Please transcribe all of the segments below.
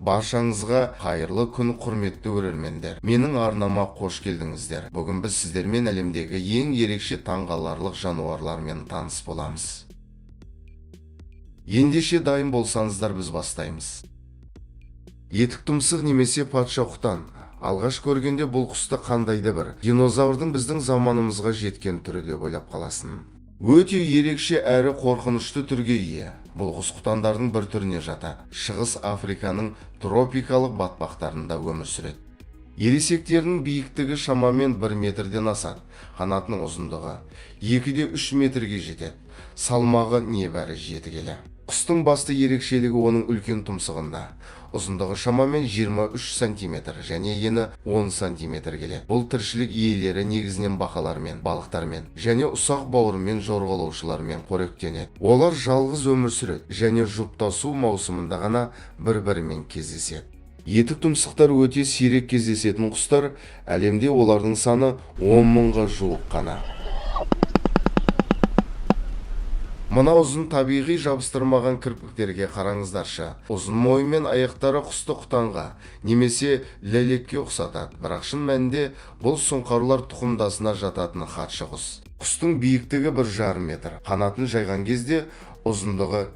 Баршаңызға қайырлы күн, құрметті көрермендер. Менің арнама қош келдіңіздер. Бүгін біз сіздермен әлемдегі ең ерекше таңғаларлық жануарлармен таныс боламыз. Ендеше дайын болсаңыздар, біз бастаймыз. Етік тұмсық немесе патша құтан. Алғаш көргенде бұл құсты қандайды бір динозаврдың біздің заманымызға жеткен түрі деп ойлап қаласың. Өте ерекше әрі қорқынышты түрге ие. Бұл құс құтандардың бір түріне жатады. Шығыс Африканың тропикалық батпақтарында өмір сүреді. Ересектерінің биіктігі шамамен 1 метрден асады. Қанатының ұзындығы 2-3 метрге жетеді. Салмағы небәрі 7 келі. Құстың басты ерекшелігі оның үлкен тұмсығында. Ұзындығы шамамен 23 сантиметр және ені 10 сантиметр келеді. Бұл тіршілік иелері негізінен бақалармен, балықтармен және ұсақ бауырмен жорғалаушылармен қоректенеді. Олар жалғыз өмір сүреді және жұптасу маусымында ғана бір-бірімен кездеседі. Етік тұмсықтар өте сирек кездесетін құстар, әлемде олардың саны 10 мыңға жуық қана. Мына ұзын табиғи жабыстырмаған кірпіктерге қараңыздаршы. Ұзын мойы мен аяқтары құсты құтанға немесе ләлекке ұқсатады, бірақ шын мәнінде бұл сұңқарлар тұқымдасына жататын хатшы құс. Құстың биіктігі 1,5 метр, қанатын жайған кезде ұзындығы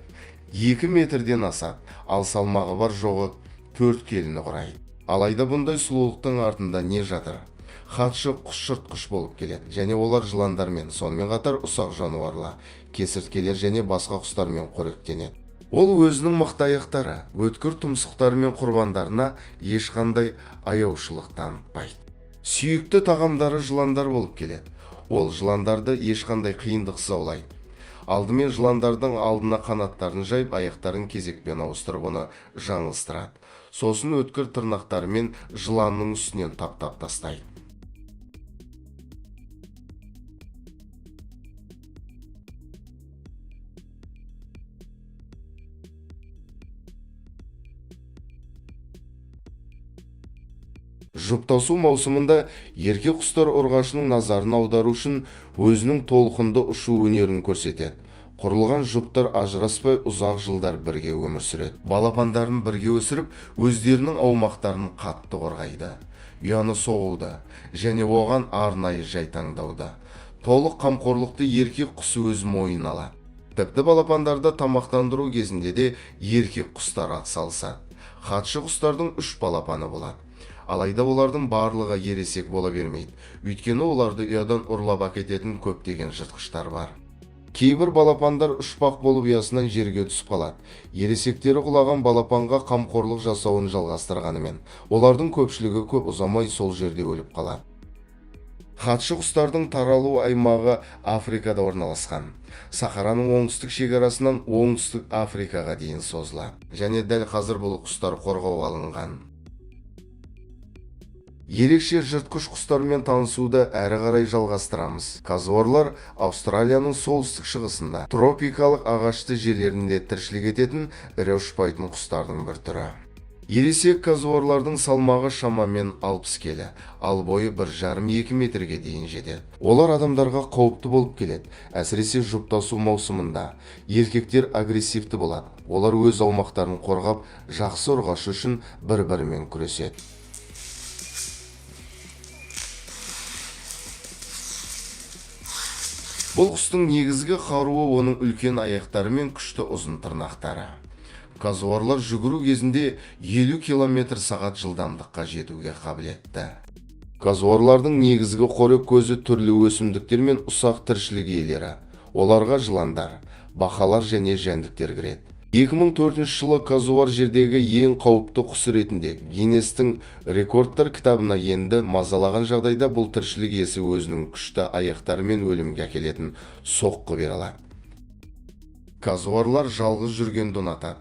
2 метрден асады, ал салмағы бар жоғы 4 келіні құрайды. Алайда бұндай сұлулықтың артында не жатыр? Хатшы құс жыртқыш болып келеді және олар жыландармен, сонымен қатар ұсақ жануарлар, кесірткелер және басқа құстармен қоректенеді. Ол өзінің мықты аяқтары, өткір тұмсықтары мен құрбандарына ешқандай аяушылық танытпайды. Сүйікті тағамдары жыландар болып келеді. Ол жыландарды ешқандай қиындықсыз аулайды. Алдымен жыландардың алдына қанаттарын жайып, аяқтарын кезекпен ауыстырып оны жаңылыстырады. Сосын өткір тырнақтарымен жыланның үстінен таптап тастайды. Жұптасу маусымында ерке құстар ұрғашының назарын аудару үшін өзінің толқынды ұшу өнерін көрсетеді. Құрылған жұптар ажыраспай ұзақ жылдар бірге өмір сүреді. Балапандарын бірге өсіріп, өздерінің аумақтарын қатты қорғайды. Ұяны соғуды және оған арнайы жай таңдауды. Толық қамқорлықты еркек құс өз мойнына алады. Тіпті балапандарды тамақтандыру кезінде де еркек құстар атсалысады. Хатшы құстардың 3 балапаны болады. Алайда олардың барлығы ересек бола бермейді. Өйткені оларды ұядан ұрлап әкететін көптеген жыртқыштар бар. Кейбір балапандар ұшпақ болып ұясынан жерге түсіп қалады. Ересектері құлаған балапанға қамқорлық жасауын жалғастырғанымен, олардың көпшілігі көп ұзамай сол жерде өліп қалады. Хатшы құстардың таралу аймағы Африкада орналасқан. Сахараның оңтүстік шекарасынан оңтүстік Африкаға дейін созылады. Және дәл қазір бұл құстар қорғауға алынған. Ерекше жыртқыш құстармен танысуды әрі қарай жалғастырамыз. Казуарлар Австралияның солтүстік шығысында, тропикалық ағашты жерлерінде тіршілік ететін ірі ұшпайтын құстардың бір түрі. Ересек казуарлардың салмағы шамамен 60 келі, ал бойы 1,5-2 метрге дейін жетеді. Олар адамдарға қауіпті болып келеді, әсіресе жұптасу маусымында. Еркектер агрессивті болады. Олар өз аумақтарын қорғап, жақсы ұрғашы үшін бір-бірімен күреседі. Бұл құстың негізгі қаруы оның үлкен аяқтары мен күшті ұзын тырнақтары. Казуарлар жүгіру кезінде 50 км/сағат жылдамдыққа жетуге қабілетті. Казуарлардың негізгі қорек көзі түрлі өсімдіктер мен ұсақ тіршілік иелері. Оларға жыландар, бақалар және жәндіктер кіреді. 2004 жылы казуар жердегі ең қауіпті құс ретінде Гиннестің рекордтар кітабына енді. Мазалаған жағдайда бұл тіршілік иесі өзінің күшті аяқтарымен өлімге әкелетін соққы бере алады. Казуарлар жалғыз жүргенді ұнатады.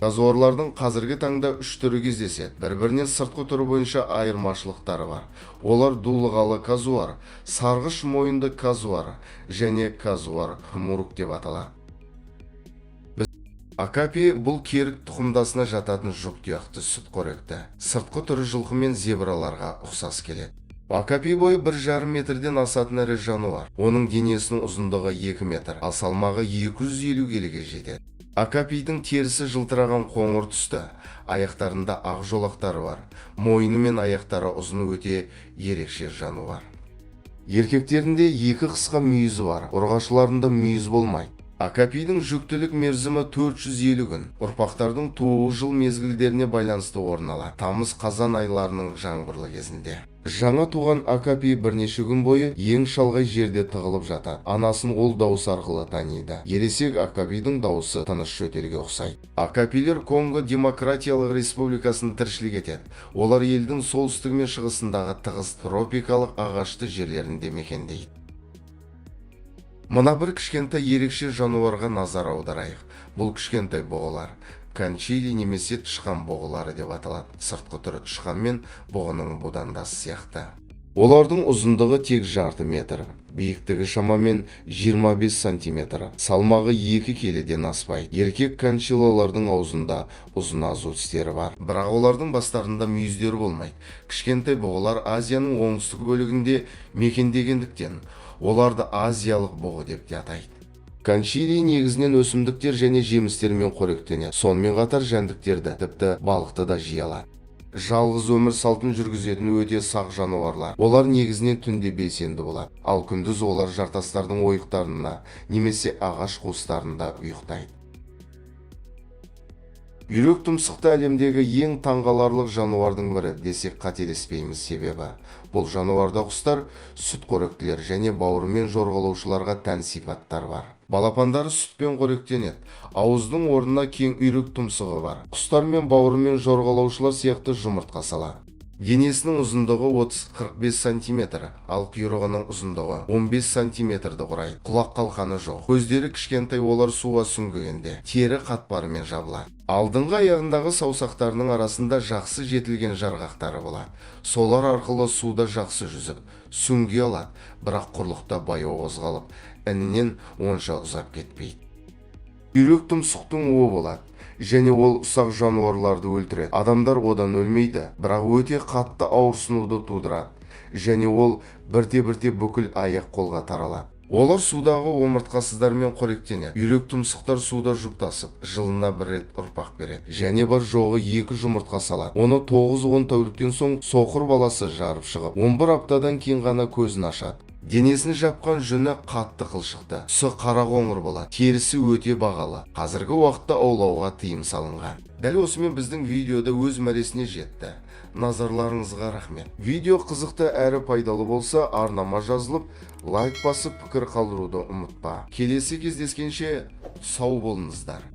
Казуарлардың қазіргі таңда 3 түрі кездеседі. Бір-бірінен сыртқы түрі бойынша айырмашылықтары бар. Олар дулығалы казуар, сарғыш мойынды казуар және казуар мурук деп аталады. Акапи бұл керік тұқымдасына жататын жұп тұяқты сүтқоректі. Сыртқы түрі жылқы мен зебраларға ұқсас келеді. Акапи бойы 1,5 метрден асатын ірі жануар. Оның денесінің ұзындығы 2 метр, ал салмағы 250 келіге жетеді. Акапийдің терісі жылтыраған қоңыр түсті, аяқтарында ақ жолақтары бар, мойны мен аяқтары ұзын, өте ерекше жануар. Еркектерінде екі қысқа мүйізі бар, ұрғашыларында мүйіз болмайды. Акапийдің жүктілік мерзімі 450 күн. Ұрпақтардың туу жыл мезгілдеріне байланысты орын алады. Тамыз қазан айларының жаңбырлы кезінде. Жаңа туған Акапий бірнеше күн бойы ең шалғай жерде тығылып жатады. Анасын ол дауыс арқылы таниды. Ересек Акапийдің дауысы тыныш жөтелге ұқсайды. Акапилер Конго Демократиялық Республикасында тіршілік етеді. Олар елдің солтүстігі мен шығысындағы тығыз тропикалық ағашты жерлерінде мекендейді. Мына бір кішкентай ерекше жануарға назар аударайық. Бұл кішкентай бұғылар канчили немесе тышқан бұғылары деп аталады. Сыртқы түрі тышқан мен бұғының будандасы сияқты. Олардың ұзындығы тек жарты метр, биіктігі шамамен 25 сантиметр, салмағы 2 келіден аспайды. Еркек канчилалардың аузында ұзын азу тістері бар, бірақ олардың бастарында мүйіздері болмайды. Кішкентай бұғылар Азияның оңтүстік бөлігінде мекендегендіктен оларды азиялық бұғы деп те атайды. Канчили негізінен өсімдіктер және жемістермен қоректенеді. Сонымен қатар жәндіктерді, тіпті балықты да жей алады. Жалғыз өмір салтын жүргізетін өте сақ жануарлар. Олар негізінен түнде белсенді болады, ал күндіз олар жартастардың ойықтарына немесе ағаш қуыстарында ұйықтайды. Үйрек тұмсықты әлемдегі ең таңғаларлық жануардың бірі десек қателеспейміз, себебі бұл жануарда құстар, сүтқоректілер және бауырымен жорғалаушыларға тән сипаттар бар. Балапандары сүтпен қоректенеді. Ауыздың орнына кең үйрек тұмсығы бар. Құстар мен бауырымен жорғалаушылар сияқты жұмыртқа салады. Денесінің ұзындығы 30-45 сантиметр, ал құйрығының ұзындығы 15 сантиметрді құрайды. Құлақ қалқаны жоқ. Көздері кішкентай, олар суға сүңгігенде тері қатпарымен жабылады. Алдыңғы аяғындағы саусақтарының арасында жақсы жетілген жарғақтары болады. Солар арқылы суда жақсы жүзіп, сүңге алады, бірақ құрлықта баяу қозғалып, інінен онша ұзап кетпейді. Үйрек тұмсықтың уы болады, және ол ұсақ жануарларды өлтіреді. Адамдар одан өлмейді, бірақ өте қатты ауырсынуды тудырады, және ол бірте-бірте бүкіл аяқ қолға таралады. Олар судағы омыртқасыздармен қоректенеді. Үйрек тұмсықтар суда жұптасып, жылына бір рет ұрпақ береді, және бар жоғы 2 жұмыртқа салады. Оны 9-10 тәуліктен соң соқыр баласы жарып шығып, 11 аптадан кейін ғана көзін ашады. Денесін жапқан жүні қатты қылшықты, түсі қара қоңыр болады, терісі өте бағалы. Қазіргі уақытта аулауға тыйым салынған. Дәл осымен біздің видеода өз мәресіне жетті. Назарларыңызға рахмет. Видео қызықты әрі пайдалы болса, арнама жазылып, лайк басып, пікір қалдыруды ұмытпа. Келесі кездескенше сау болыңыздар.